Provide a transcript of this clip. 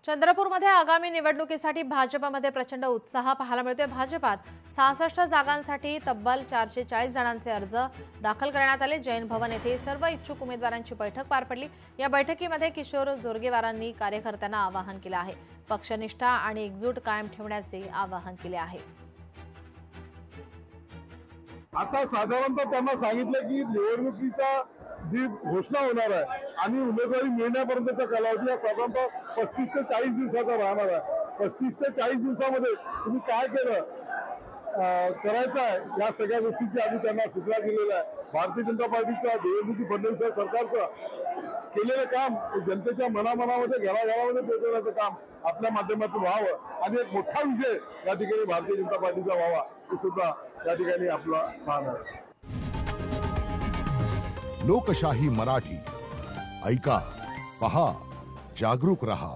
चंद्रपूरमध्ये आगामी निवडणुकीसाठी भाजपमध्ये प्रचंड उत्साह पाहायला मिळतोय। भाजपात 66 जागांसाठी तब्बल 440 जणांचे अर्ज दाखल करण्यात आले। जैन भवन येथे सर्व इच्छुक उमेदवारांची बैठक पार पडली। या बैठकीमध्ये किशोर जोरगेवारांनी कार्यकर्त्यांना आवाहन केले आहे। पक्षनिष्ठा आणि एकजूट कायम ठेवण्याचे आवाहन केले आहे। आता साधारणतः त्यांना सांगितलं की निवडणुकीचा जी घोषणा होणार आहे आणि उमेदवारी मिळण्यापर्यंतचा कालावधी हा साधारणतः 35 ते 40 दिवसाचा राहणार आहे। 35 ते 40 दिवसामध्ये तुम्ही काय करायचं आहे या सगळ्या गोष्टींची आम्ही त्यांना सूचना दिलेल्या आहे। भारतीय जनता पार्टीचा देवेंद्र फडणवीस सरकारचं केलेलं काम जनतेच्या मनामध्ये घराघरामध्ये पोहोचवण्याचं काम आपल्या माध्यमातून व्हावं आणि एक मोठा विजय या ठिकाणी भारतीय जनता पार्टीचा व्हावा हे सुद्धा या ठिकाणी आपला मान आहे। लोकशाही मराठी ऐका, पहा, जागरूक रहा।